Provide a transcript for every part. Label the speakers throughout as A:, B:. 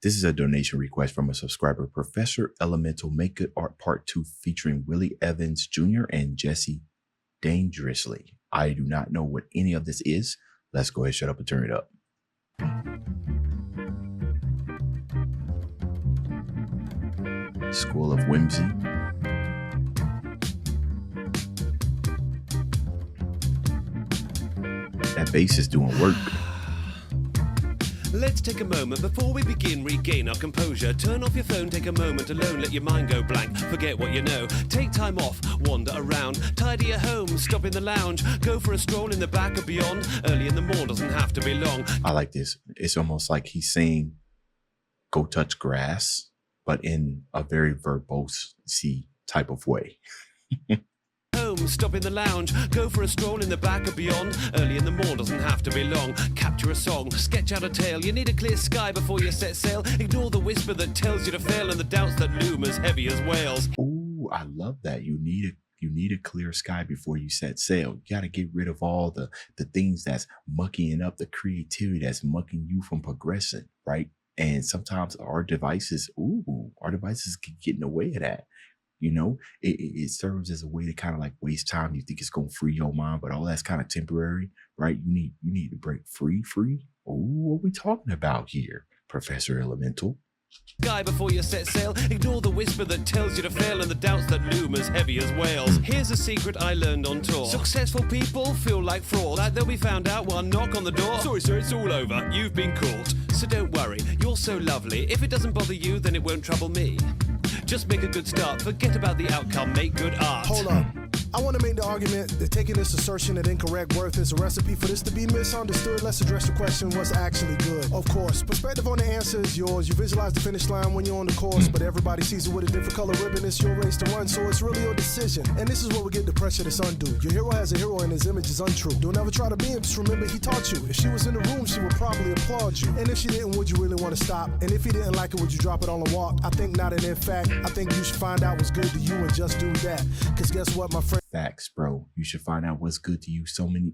A: This is a donation request from a subscriber, Professor Elemental Make Good Art Part 2, featuring Willie Evans Jr. and Jesse Dangerously. I do not know what any of this is. Let's go ahead, shut up, and turn it up. School of Whimsy. That bass is doing work.
B: Let's take a moment before we begin, regain our composure. Turn off your phone, take a moment alone, let your mind go blank. Forget what you know, take time off, wander around. Tidy your home, stop in the lounge. Go for a stroll in the back or beyond. Early in the morning doesn't have to be long.
A: I like this. It's almost like he's saying, go touch grass, but in a very verbose type of way.
B: Stop in the lounge, go for a stroll in the back or beyond. Early in the morning doesn't have to be long. Capture a song, sketch out a tale. You need a clear sky before you set sail. Ignore the whisper that tells you to fail and the doubts that loom as heavy as whales.
A: Ooh, I love that. You need a clear sky before you set sail. You got to get rid of all the things that's mucking up the creativity, that's mucking you from progressing, right? And sometimes our devices can get in the way of that. You know, it serves as a way to kind of like waste time. You think it's going to free your mind, but all that's kind of temporary, right? You need to break free. Oh, what are we talking about here, Professor Elemental?
B: Guy before you set sail, ignore the whisper that tells you to fail and the doubts that loom as heavy as whales. Here's a secret I learned on tour. Successful people feel like frauds, like they'll be found out one knock on the door. Sorry sir, it's all over, you've been caught. So don't worry, you're so lovely. If it doesn't bother you, then it won't trouble me. Just make a good start, forget about the outcome, make good art.
C: Hold up. I want to make the argument that taking this assertion that incorrect worth is a recipe for this to be misunderstood. Let's address the question, what's actually good? Of course, perspective on the answer is yours. You visualize the finish line when you're on the course, but everybody sees it with a different color ribbon. It's your race to run, so it's really your decision. And this is where we get the pressure that's undue. Your hero has a hero and his image is untrue. Don't ever try to be him, just remember he taught you. If she was in the room, she would probably applaud you. And if she didn't, would you really want to stop? And if he didn't like it, would you drop it on the walk? I think not, and in fact, I think you should find out what's good to you and just do that. Cause guess what, my friend?
A: Facts, bro. You should find out what's good to you. So many,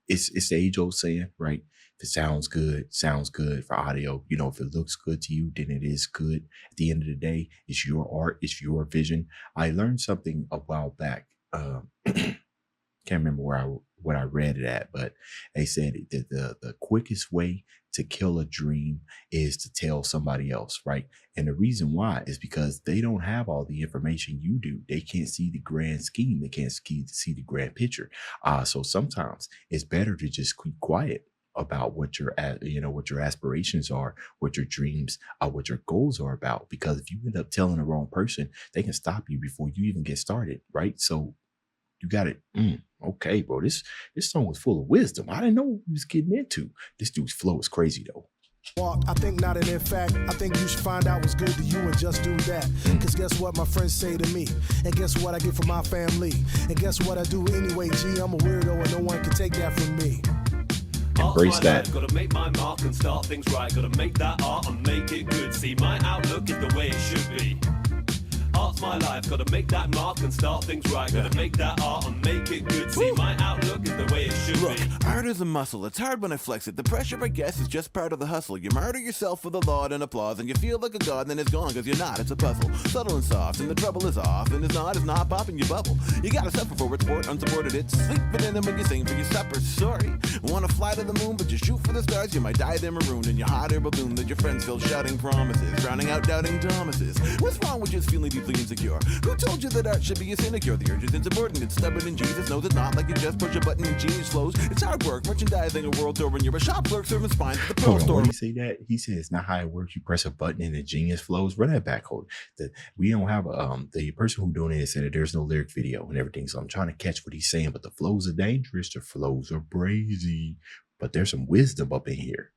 A: it's the age old saying, right? If it sounds good for audio. You know, if it looks good to you, then it is good. At the end of the day, it's your art, it's your vision. I learned something a while back. Can't remember what I read it at, but they said that the quickest way to kill a dream is to tell somebody else, right? And the reason why is because they don't have all the information you do. They can't see the grand scheme. They can't see the grand picture. So sometimes it's better to just keep quiet about what your aspirations are, what your dreams are, what your goals are about. Because if you end up telling the wrong person, they can stop you before you even get started, right? So you got it. Okay, bro. This song was full of wisdom. I didn't know what he was getting into. This dude's flow is crazy though.
C: I think not, and in fact, I think you should find out what's good to you and just do that. Cause guess what my friends say to me? And guess what I get from my family? And guess what I do anyway, G? I'm a weirdo and no one can take that from me.
A: Embrace that.
B: Gotta make my mark and start things right. Gotta make that art and make it good. See, my outlook is the way it should be. Art's my life, gotta make that mark and start things right. Gotta make that art and make it good. See, my outlook is the way it should be.
D: Look, art is a muscle, it's hard when I flex it. The pressure, I guess, is just part of the hustle. You murder yourself for the laud and applause, and you feel like a god, and then it's gone, cause you're not, it's a puzzle. Subtle and soft, and the trouble is off, and it's not popping your bubble. You gotta suffer for it, sport, unsupported it. Sleep it in them when you sing for your supper, sorry. Wanna fly to the moon, but you shoot for the stars, you might die there marooned in your hot air balloon that your friends feel shouting promises, drowning out doubting Thomases. What's wrong with just feeling deeply insecure? Who told you that art should be a sinecure? The urge is insubordinate, it's stubborn, and Jesus knows it's not like you just push a button and genius flows. It's hard work, merchandising a world tour when you're a shop clerk serving spines at the pearl store.
A: When he say that, he said it's not how it works. You press a button and the genius flows. Run that back, hold. We don't have the person who donated said that there's no lyric video and everything. So I'm trying to catch what he's saying, but the flows are dangerous. The flows are brazy, but there's some wisdom up in here.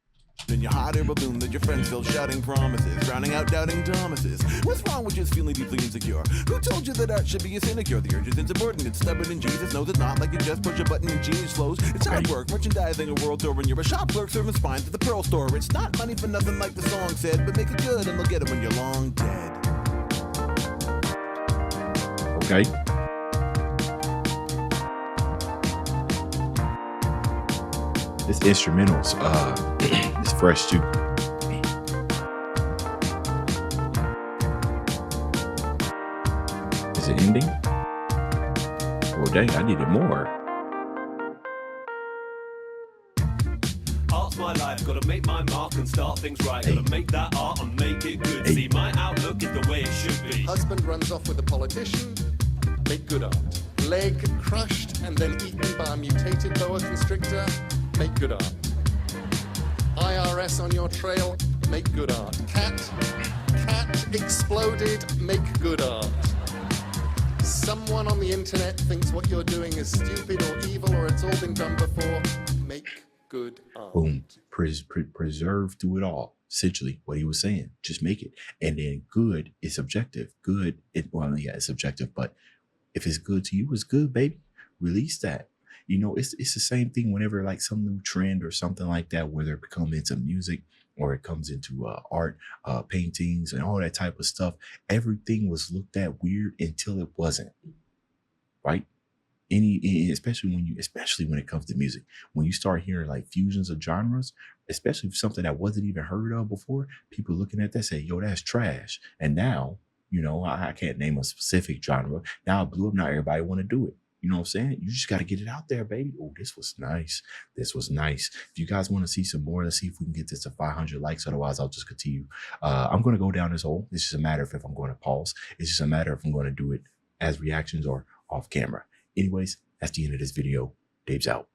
D: In your hot air balloon that your friends feel shouting promises, drowning out doubting Thomases. What's wrong with just feeling deeply insecure? Who told you that art should be a sinecure? The urge is insubordinate, it's stubborn, and Jesus knows it's not like you just push a button and genius flows. It's hard work, merchandising a world tour when you're a shop clerk serving spines at the pearl store. It's not money for nothing like the song said, but make it good and they'll get it when you're long dead.
A: Okay. This instrumental's it's fresh too. Is it ending? Well, dang, I needed more.
B: Art's my life, gotta make my mark and start things right.
A: Hey.
B: Gotta make that art and make it good.
A: Hey.
B: See, my outlook is the way it should be.
E: Husband runs off with a politician, make good art. Leg crushed and then eaten by a mutated boa constrictor, make good art. IRS on your trail, make good art. Cat exploded, make good art. Someone on the internet thinks what you're doing is stupid or evil or it's all been done before, make good art.
A: Boom. Preserve through it all. Essentially what he was saying, just make it. And then good is subjective. Good, it's subjective, but if it's good to you, it's good, baby. Release that. You know, it's the same thing whenever like some new trend or something like that, whether it comes into music or it comes into art, paintings and all that type of stuff. Everything was looked at weird until it wasn't, right? Especially when it comes to music, when you start hearing like fusions of genres, especially something that wasn't even heard of before, people looking at that say, yo, that's trash. And now, you know, I can't name a specific genre. Now it blew up. Now everybody want to do it. You know what I'm saying? You just got to get it out there, baby. Oh, this was nice. This was nice. If you guys want to see some more, let's see if we can get this to 500 likes. Otherwise, I'll just continue. I'm going to go down this hole. It's just a matter of if I'm going to pause. It's just a matter of if I'm going to do it as reactions or off camera. Anyways, that's the end of this video. Dave's out.